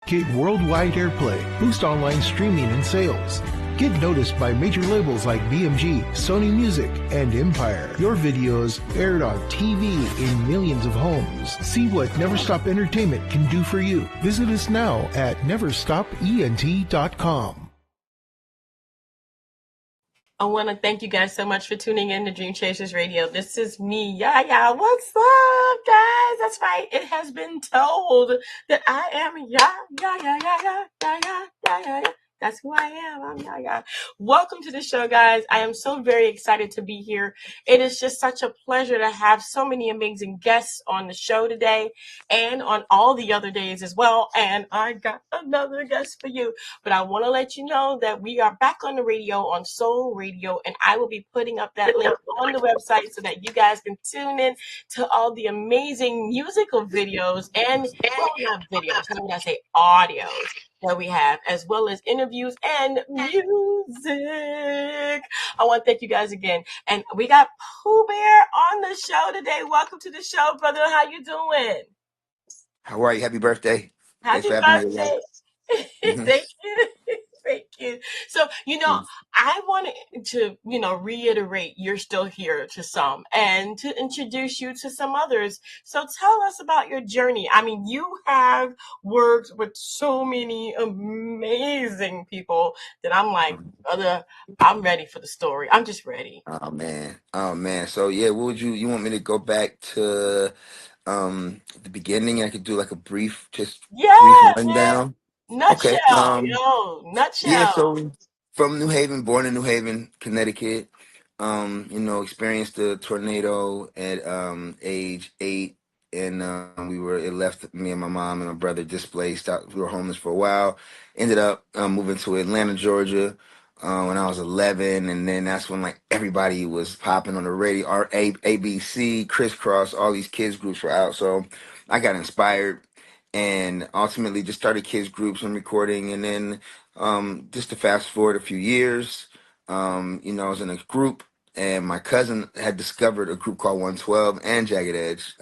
Get worldwide airplay, boost online streaming and sales. Get noticed by major labels like BMG, Sony Music, and Empire. Your videos aired on TV in millions of homes. See what Never Stop Entertainment can do for you. Visit us now at neverstopent.com. I want to thank you guys so much for tuning in to Dream Chasers Radio. This is me, Yaya. What's up, guys? That's right. It has been told that I am Yaya. That's who I am. I'm Yaya. Welcome to the show, guys. I am so very excited to be here. It is just such a pleasure to have so many amazing guests on the show today and on all the other days as well. And I got another guest for you. But I want to let you know that we are back on the radio on Soul Radio, and I will be putting up that link on the website so that you guys can tune in to all the amazing musical videos and, well, not videos, how would I say, audios that we have, as well as interviews and music. I want to thank you guys again. And we got Poo BEAR on the show today. Welcome to the show, brother. How you doing? How are you? Happy birthday. Happy birthday. Thank you. Thank you. So, I wanted to, reiterate you're still here to some and to introduce you to some others. So tell us about your journey. I mean, you have worked with so many amazing people that I'm like, brother, I'm ready for the story. I'm just ready. Oh man. So yeah, what would you want me to go back to the beginning? I could do like a brief brief rundown. Nutshell, Okay. nutshell. Yeah, so from New Haven, born in New Haven, Connecticut. Experienced a tornado at age 8, and it left me and my mom and my brother displaced. We were homeless for a while. Ended up moving to Atlanta, Georgia, when I was 11, and then that's when like everybody was popping on the radio. Our ABC, Crisscross, all these kids groups were out, so I got inspired and ultimately just started kids groups and recording. And then just to fast forward a few years, I was in a group, and my cousin had discovered a group called 112 and Jagged Edge,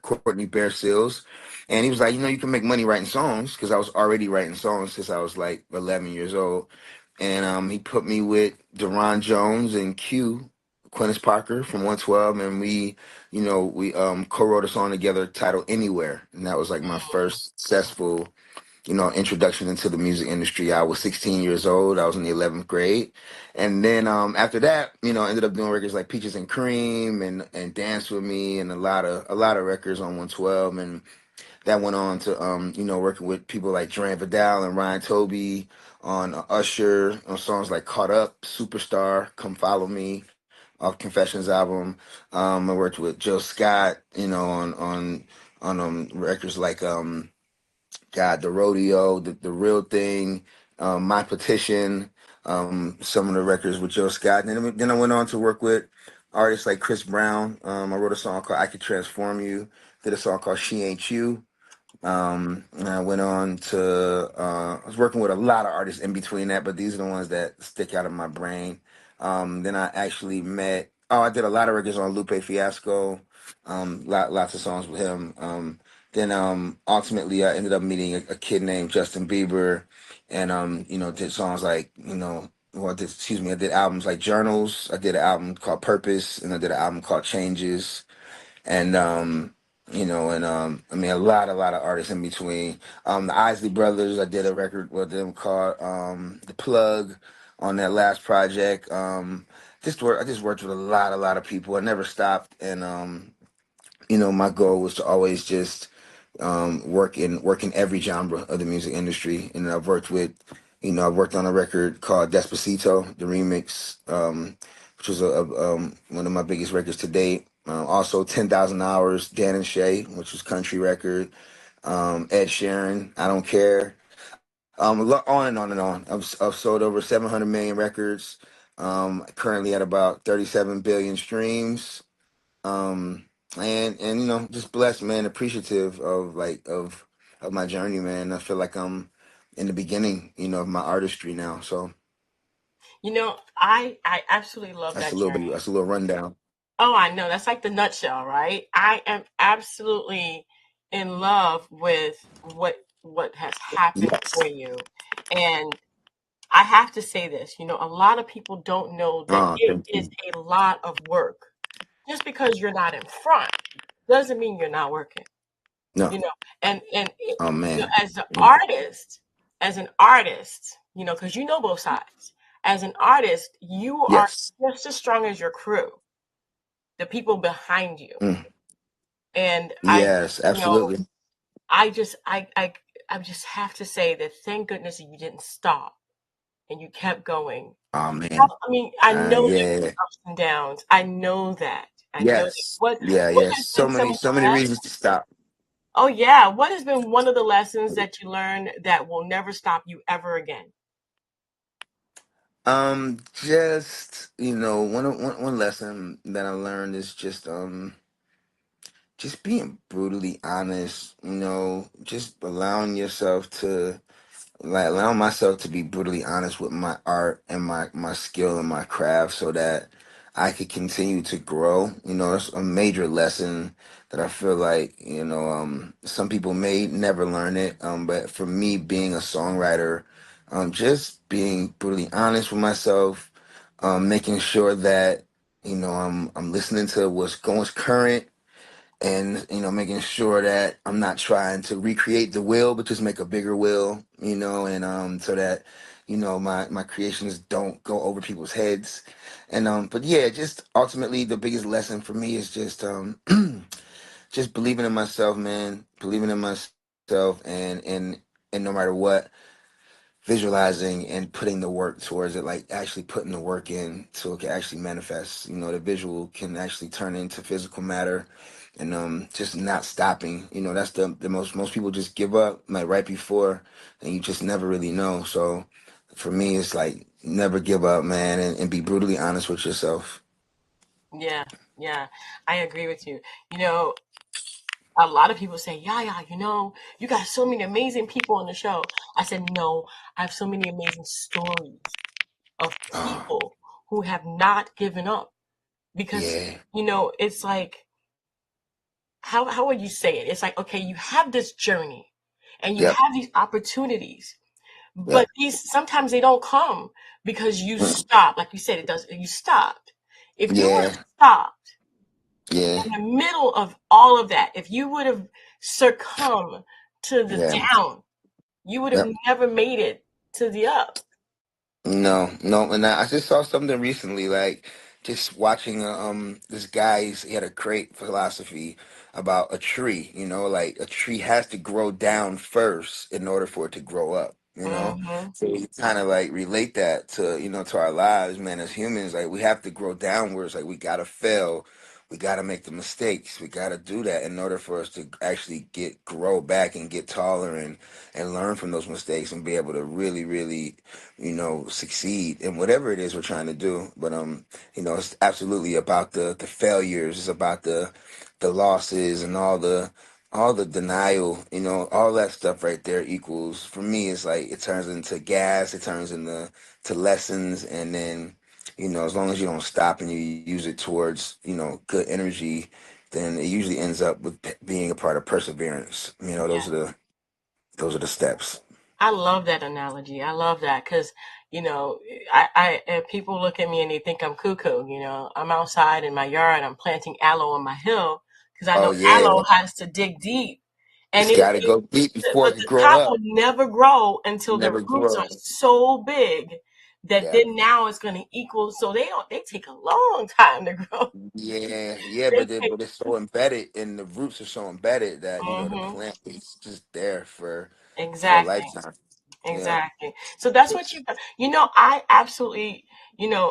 Courtney Bear Seals. And he was like, you can make money writing songs, because I was already writing songs since I was like 11 years old. And he put me with Deron Jones and Quintus Parker from 112, and we co-wrote a song together titled Anywhere. And that was like my first successful, introduction into the music industry. I was 16 years old. I was in the 11th grade. And then after that, ended up doing records like Peaches and Cream and Dance With Me, and a lot of records on 112. And that went on to working with people like Duran Vidal and Ryan Toby on Usher, on songs like Caught Up, Superstar, Come Follow Me, off Confessions album. I worked with Jill Scott, on records like The Rodeo, the Real Thing, My Petition, some of the records with Jill Scott. And then I went on to work with artists like Chris Brown. I wrote a song called I Could Transform You. Did a song called She Ain't You. And I went on to, I was working with a lot of artists in between that, but these are the ones that stick out of my brain. Then I actually I did a lot of records on Lupe Fiasco, lots of songs with him. Then ultimately I ended up meeting a kid named Justin Bieber, and did songs like, I did albums like Journals. I did an album called Purpose, and I did an album called Changes. And a lot of artists in between. The Isley Brothers, I did a record with them called The Plug on that last project. I just worked with a lot of people. I never stopped, and my goal was to always just work in every genre of the music industry. And I've worked on a record called Despacito, the remix, which was one of my biggest records to date. Also 10,000 Hours, Dan and Shay, which was country record. Ed Sheeran, I Don't Care. On and on and on. I've sold over 700 million records. Currently at about 37 billion streams. And just blessed, man, appreciative of my journey, man. I feel like I'm in the beginning, of my artistry now. So I absolutely love that journey. That's a little rundown. Oh, I know. That's like the nutshell, right? I am absolutely in love with what has happened for Yes. you. And I have to say this, a lot of people don't know that Oh, it thank is you. a lot of work. Just because you're not in front doesn't mean you're not working, No. you know. And Oh man. as the artist, as an artist, because you know both sides. As an artist, you are Yes. just as strong as your crew, the people behind you. Mm. And Yes, absolutely. I just I just have to say that thank goodness you didn't stop and you kept going. Oh man. I mean, I know there Yeah. were ups and downs. I know that. I know that. Yes. What Yeah, what yes. has been some of So the many lessons? reasons to stop. Oh yeah, what has been one of the lessons that you learned that will never stop you ever again? Just, one lesson that I learned is just being brutally honest, just allowing yourself to like allowing myself to be brutally honest with my art and my skill and my craft so that I could continue to grow. It's a major lesson that I feel like, some people may never learn it. But for me being a songwriter, just being brutally honest with myself, making sure that, I'm listening to what's current, and making sure that I'm not trying to recreate the wheel but just make a bigger wheel, and so that my creations don't go over people's heads. And but yeah, just ultimately the biggest lesson for me is just just believing in myself, man, believing in myself, and no matter what, visualizing and putting the work towards it, like actually putting the work in so it can actually manifest. The visual can actually turn into physical matter, and just not stopping. That's the most people just give up like right before, and you just never really know. So for me, it's like never give up, man, and be brutally honest with yourself. Yeah, yeah, I agree with you. You know, a lot of people say, yeah, yeah, you got so many amazing people on the show. I said, no, I have so many amazing stories of Oh, people who have not given up because, yeah. it's like, how would you say it? It's like, okay, you have this journey and you Yep. have these opportunities, but Yep. these sometimes they don't come because you Mm. stop. Like you said, you stopped. If you would have Yeah. stopped Yeah. in the middle of all of that, if you would have succumbed to the Yeah. down, you would have Yep. never made it to the up. No, no, and I just saw something recently, like just watching this guy's he had a great philosophy about a tree, like a tree has to grow down first in order for it to grow up. Hmm. So you kind of like relate that to, to our lives, man, as humans, like we have to grow downwards, like we gotta fail, we gotta make the mistakes, we gotta do that in order for us to actually grow back and get taller and learn from those mistakes and be able to really, really succeed in whatever it is we're trying to do. But it's absolutely about the failures. It's about the losses and all the denial. All that stuff right there equals for me. It's like it turns into gas. It turns into to lessons, and then as long as you don't stop and you use it towards good energy, then it usually ends up with being a part of perseverance. Those are the steps. I love that analogy. I love that because, you know, if people look at me and they think I'm cuckoo, I'm outside in my yard, I'm planting aloe on my hill because I Oh know yeah. aloe has to dig deep. And It's got to go deep before but it can the grow top will up. never grow until the Never roots are grow. so big that Yeah. then now it's going to equal. So they take a long time to grow. Yeah, yeah, They but it, take, but it's so embedded, and the roots are so embedded that the hmm. plant is just there for a Exactly. lifetime. Yeah. Exactly. So that's what you've done. I absolutely,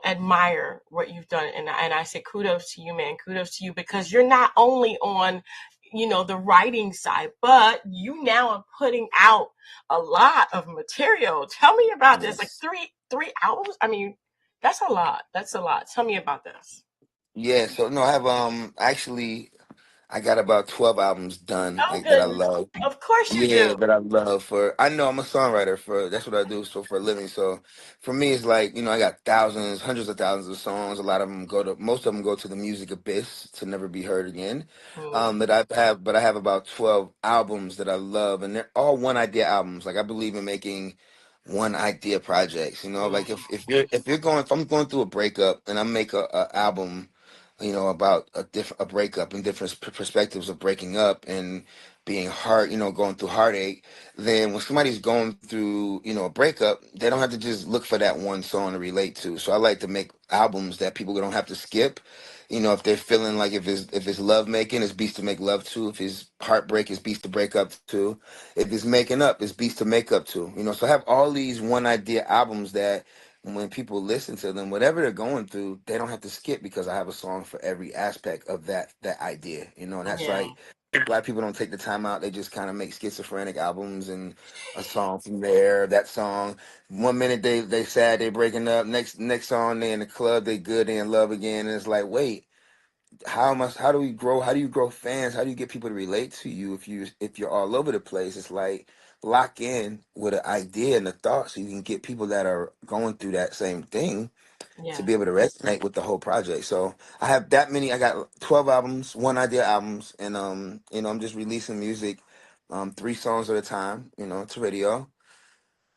admire what you've done. And I say kudos to you, man. Kudos to you because you're not only on, the writing side, but you now are putting out a lot of material. Tell me about this. Like Yes. three hours? I mean, that's a lot. That's a lot. Tell me about this. Yeah. So no, I have actually I got about 12 albums done, Oh like that I goodness. love. Of course you Yeah, do. that I love. For I know I'm a songwriter, for that's what I do, so for a living. So for me, it's like, I got thousands, hundreds of thousands of songs. A lot of them most of them go to the music abyss to never be heard again. Mm, But I have about 12 albums that I love, and they're all one idea albums. Like, I believe in making one idea projects. Like, mm, if I'm going through a breakup and I make a album, about a breakup and different perspectives of breaking up and being hard, going through heartache, then when somebody's going through, a breakup, they don't have to just look for that one song to relate to. So I like to make albums that people don't have to skip. If they're feeling like, if it's love making, it's beats to make love to. If it's heartbreak, it's beats to break up to. If it's making up, it's beats to make up to. So I have all these one idea albums that when people listen to them, whatever they're going through, they don't have to skip because I have a song for every aspect of that idea. And that's yeah. like, a lot of people don't take the time out. They just kind of make schizophrenic albums and a song from there, that song. One minute they sad, they breaking up. Next song they in the club, they good, they in love again. And it's like, wait, how do we grow? How do you grow fans? How do you get people to relate to you if you're all over the place? It's like, lock in with an idea and a thought so you can get people that are going through that same thing to Yeah. be able to resonate with the whole project. So I have that many. I got 12 albums, one idea albums, and I'm just releasing music, 3 songs at a time, to radio.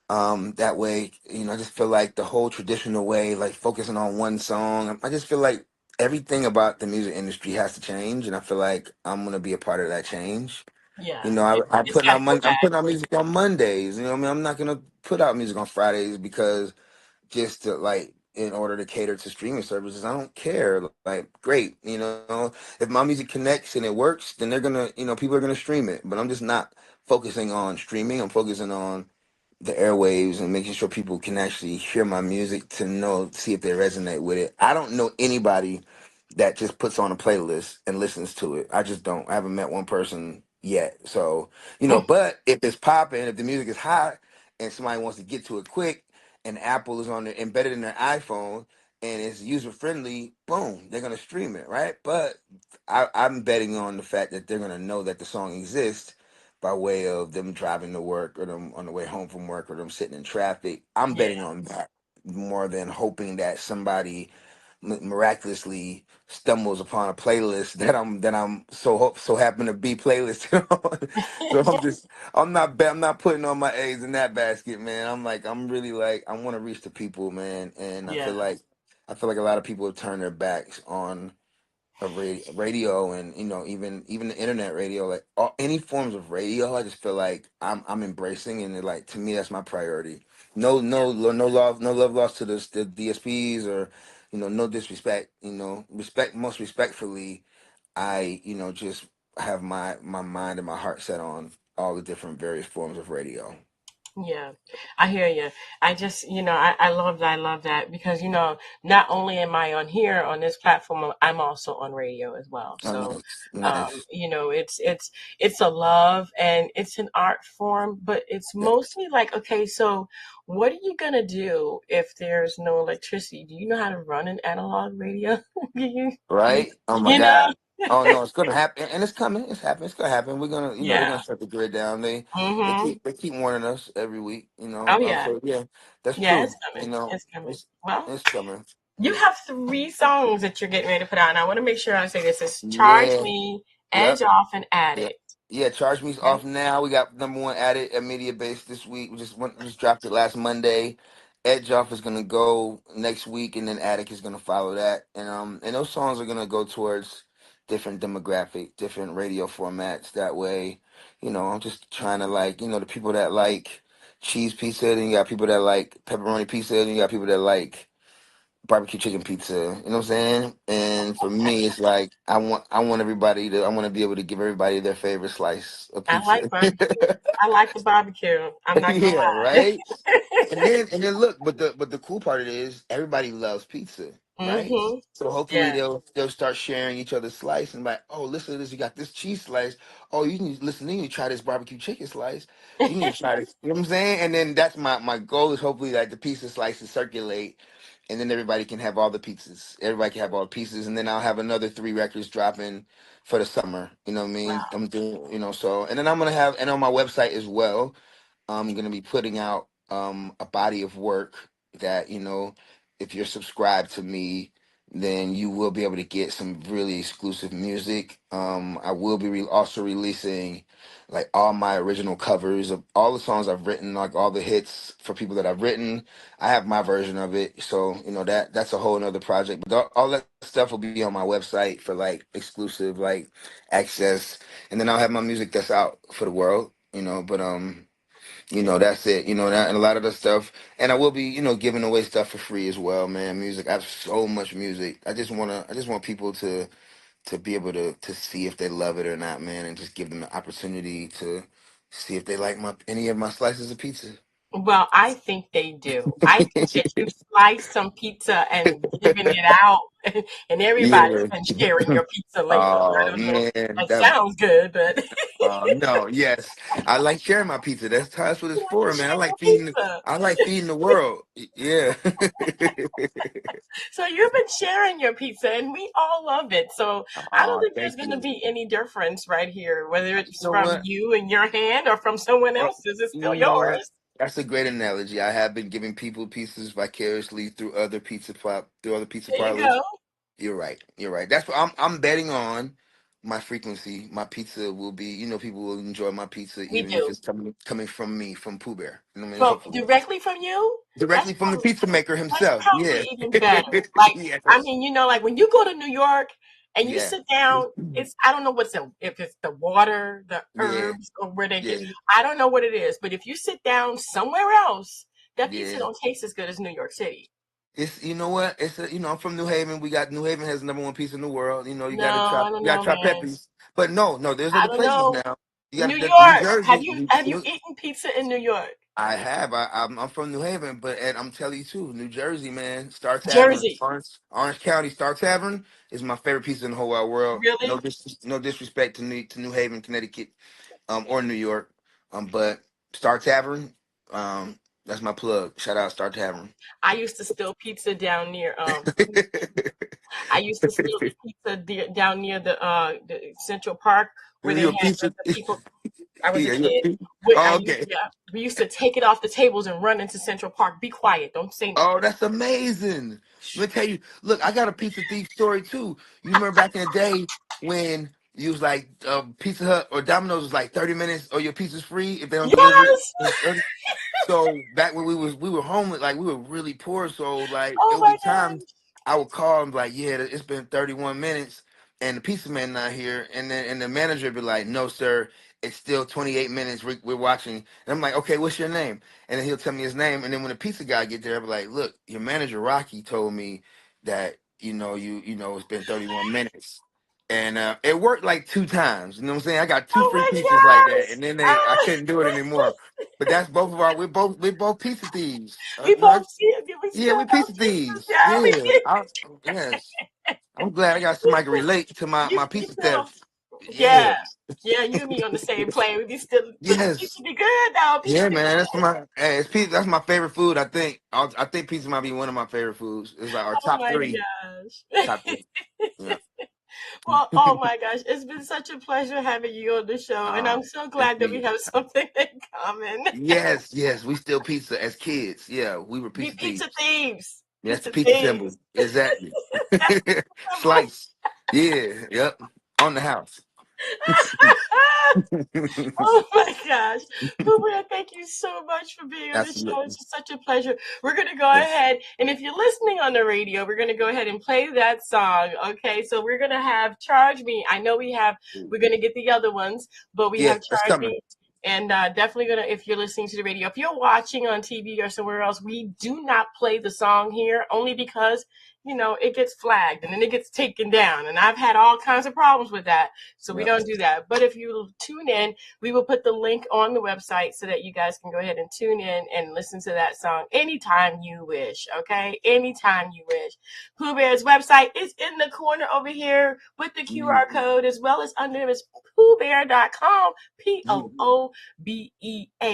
That way, I just feel like the whole traditional way, like focusing on one song. I just feel like everything about the music industry has to change, and I feel like I'm gonna be a part of that change. Yeah. I'm It's putting got out to go I'm back. putting out music on Mondays. You know what I mean? I'm not gonna put out music on Fridays because just to, like, in order to cater to streaming services. I don't care. Like, great, if my music connects and it works, then they're gonna, people are gonna stream it. But I'm just not focusing on streaming. I'm focusing on the airwaves and making sure people can actually hear my music to see if they resonate with it. I don't know anybody that just puts on a playlist and listens to it. I just don't. I haven't met one person yet. So, but if it's popping, if the music is hot and somebody wants to get to it quick and Apple is on it embedded in their iPhone and it's user friendly, boom, they're gonna stream it, right? But I'm betting on the fact that they're gonna know that the song exists by way of them driving to work or them on the way home from work or them sitting in traffic. I'm Yeah. betting on that more than hoping that somebody miraculously stumbles upon a playlist that I'm so happen to be playlisted on. So I'm not putting all my eggs in that basket, man. I'm really like, I want to reach the people, man, and Yeah. I feel like a lot of people have turned their backs on radio and even the internet radio, like any forms of radio. I just feel like I'm embracing, and like, to me, that's my priority. No love lost to the DSPs, or no disrespect. Respect, most respectfully. I just have my mind and my heart set on all the different various forms of radio. Yeah, I hear you. I just, I love that. I love that because, not only am I on here on this platform, I'm also on radio as well. Oh, So, nice, nice. it's a love and it's an art form, but it's mostly like, okay, so what are you gonna do if there's no electricity? Do you know how to run an analog radio? You, Right? Oh my you know? God. Oh no, it's gonna happen, and it's coming. It's happening. It's gonna happen. They're Yeah. gonna shut the grid down. They Mm-hmm. keep warning us every week. Oh yeah. So yeah, that's Yeah, true. it's coming. It's coming. It's Well, it's coming. you have 3 songs that you're getting ready to put out. And I want to make sure I say this is Charge Yeah. Me, Edge Yep. Off, and Yeah. Addict. Yeah, Charge Me's Okay. off now. We got number one added at Media Base this week. We just dropped it last Monday. Edge Off is gonna go next week, and then Attic is gonna follow that. And those songs are gonna go towards different demographic, different radio formats. That way, I'm just trying to, like, the people that like cheese pizza, then you got people that like pepperoni pizza, then you got people that like barbecue chicken pizza. You know what I'm saying? And for me, it's like, I want to be able to give everybody their favorite slice of I like pizza. barbecue. I like the barbecue. I'm not gonna Yeah, lie. right. And then look, but the cool part of it is everybody loves pizza, right? Mm-hmm. So hopefully Yeah. they'll start sharing each other's slice and, like, oh, listen to this, you got this cheese slice. Oh, you need listen, you need to try this barbecue chicken slice. You need to try this. You know what I'm saying? And then that's my goal, is hopefully, like, the pizza slices circulate and then everybody can have all the pizzas. Everybody can have all the pieces, and then I'll have another 3 records dropping for the summer. You know what I mean? Wow. I'm doing, so, and then I'm gonna have, and on my website as well, I'm going to be putting out a body of work that, if you're subscribed to me, then you will be able to get some really exclusive music. I will be also releasing like all my original covers of all the songs I've written, like all the hits for people that I've written. I have my version of it. So, that's a whole nother project. But all that stuff will be on my website for like exclusive like access. And then I'll have my music that's out for the world, but that's it. That and a lot of the stuff. And I will be, giving away stuff for free as well, man. Music. I have so much music. I just want people to be able to see if they love it or not, man, and just give them the opportunity to see if they like any of my slices of pizza. Well, I think they do. I think that you sliced some pizza and given it out, and everybody's Yeah. been sharing your pizza lately. I Oh don't know. man, It sounds good, but no, yes, I like sharing my pizza. That's what it's you like to for, man. share your pizza. I like feeding the world. Yeah. So you've been sharing your pizza, and we all love it. So I don't Oh, think there's thank going to you. be any difference right here, whether You it's know from what? you in your hand or from someone Well, else's. It's still you know what? yours. That's a great analogy. I have been giving people pieces vicariously through other pizza There you parlors. go. You're right. You're right. That's what I'm betting on. My frequency, my pizza will be. People will enjoy my pizza We even if do. it's coming from me, from Pooh Bear. You know what I mean? From Hopefully, directly from you. That's directly from the probably pizza maker That's himself. probably Yeah. even better. Like, I Yes. mean, like when you go to New York and you Yeah. sit down, I don't know if it's the water, the Yeah. herbs, or where they get, Yeah. I don't know what it is, but if you sit down somewhere else, that pizza Yeah. don't taste as good as New York City. It's you know what it's I'm from New Haven. New Haven has the #1 pizza in the world. You No, I don't got to know, try man. Pepe's, but no, there's I other don't places know. now. You got New to New York. Jersey. Have you eaten pizza in New York? I have. I'm from New Haven, and I'm telling you too, New Jersey, man. Star Tavern, Jersey. Orange County Star Tavern is my favorite pizza in the whole wide world. Really? No disrespect to New Haven, Connecticut, or New York, but Star Tavern, that's my plug. Shout out Star Tavern. I used to steal pizza down near I used to steal the pizza down near the Central Park where they You a had pizza? the people. I was a Yeah, you a kid. pizza? Oh, okay. We used to take it off the tables and run into Central Park. Be quiet. Don't say Oh, nothing. that's amazing. Let me tell you. Look, I got a pizza thief story too. You remember back in the day when you was like Pizza Hut or Domino's was like 30 minutes or your pizza's free if they don't deliver it. Yes. So back when we were homeless, like we were really poor. So like Oh it would my be times gosh. I would call and be like, yeah, it's been 31 minutes and the pizza man not here, and the manager would be like, no sir, it's still 28 minutes. We're watching, and I'm like, okay, what's your name? And then he'll tell me his name, and then when the pizza guy get there, I'll be like, look, your manager Rocky told me that it's been 31 minutes. And it worked like 2 times. You know what I'm saying? I got 2 free Oh pizzas like my that, gosh. and then I Ah. couldn't do it anymore. But that's both of our. We're both pizza thieves. We both see it. We Yeah, still we got pizza pizzas. thieves. Yeah, we Yeah, did. yes. I'm glad I got We somebody to still, relate to my you pizza still, theft. yeah. Yeah, Yeah, you and me on the same plane. We be still, but the pizza yes, be good though. Pizza yeah, be man. good. It's pizza. That's my favorite food. I think pizza might be one of my favorite foods. It's like our Oh top my three. gosh. Top three. Yeah. Well, oh my gosh, it's been such a pleasure having you on the show, and I'm so It's glad that we me. have something in common. Yes. We still pizza as kids. Yeah, we were We pizza pizza thieves. thieves. That's the Pizza pizza symbol. thieves. Exactly. That's simple. Slice. Yeah. Yep. On the house. Oh my gosh. Poo BEAR, thank you so much for being on the show. Absolutely. It's just such a pleasure. We're going to go Yes. ahead, and if you're listening on the radio, we're going to go ahead and play that song. Okay, so we're going to have Charge Me. I know we're going to get the other ones, but we Yeah, have that's Charge coming. Me. And definitely going to, if you're listening to the radio, if you're watching on TV or somewhere else, we do not play the song here only because you know, it gets flagged and then it gets taken down. And I've had all kinds of problems with that. So we Yep. don't do that. But if you tune in, we will put the link on the website so that you guys can go ahead and tune in and listen to that song anytime you wish. Okay. Anytime you wish. Pooh Bear's website is in the corner over here with the QR code, as well as under his PooBear.com,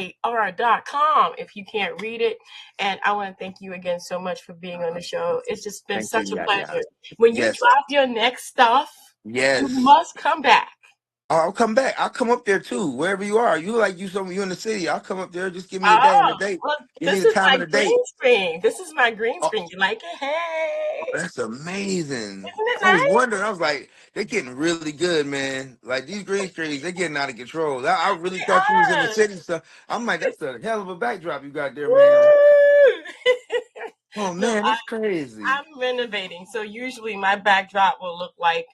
POOBEAR.com, if you can't read it. And I want to thank you again so much for being on the show. It's just been Thank you. such a Yeah, pleasure. yeah. When you Yes. drop your next stuff, you Yes. must come back. I'll come back. I'll come up there too, wherever you are. You in the city. I'll come up there. Just give me a day and a Oh, date. well, Give me this the is time my and a date. green screen. This is my green Oh, screen. You like it? Hey, that's amazing. isn't it I was nice? wondering. I was like, they're getting really good, man. Like these green screens, they're getting out of control. I really They thought you was in the are. city, so I'm like, that's a hell of a backdrop you got there, man. Woo! Oh No, man, that's crazy. I'm renovating, so usually my backdrop will look like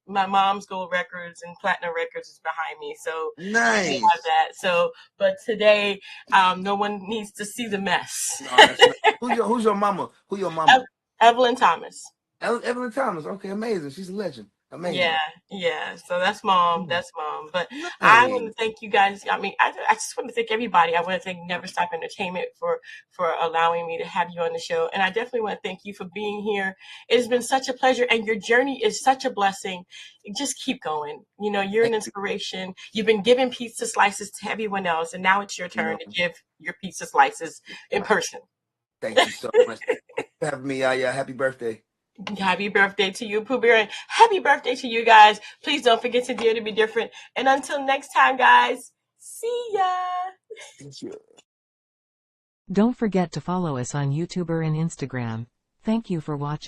my mom's gold records and platinum records is behind me, so they have Nice. that. So, but today, no one needs to see the mess. No, that's not. Who's your mama? Who your mama? Ev- Evelyn Thomas. Evelyn Thomas. Okay, amazing. She's a legend. Yeah, Amazing. yeah. So that's mom. Mm. That's mom. But I want Nice. to thank you guys. I mean, I just want to thank everybody. I want to thank Never Stop Entertainment for allowing me to have you on the show, and I definitely want to thank you for being here. It has been such a pleasure, and your journey is such a blessing. Just keep going. You know, you're an Thank inspiration. You've been giving pizza slices to everyone else, and now it's your you. turn to give your pizza slices in person. Thank you so much. Thank you for having me. Yeah, happy birthday. Happy birthday to you, Pooh Bear, and happy birthday to you guys. Please don't forget to dare to be different. And until next time, guys, see ya. Thank you. Don't forget to follow us on YouTube and Instagram. Thank you for watching.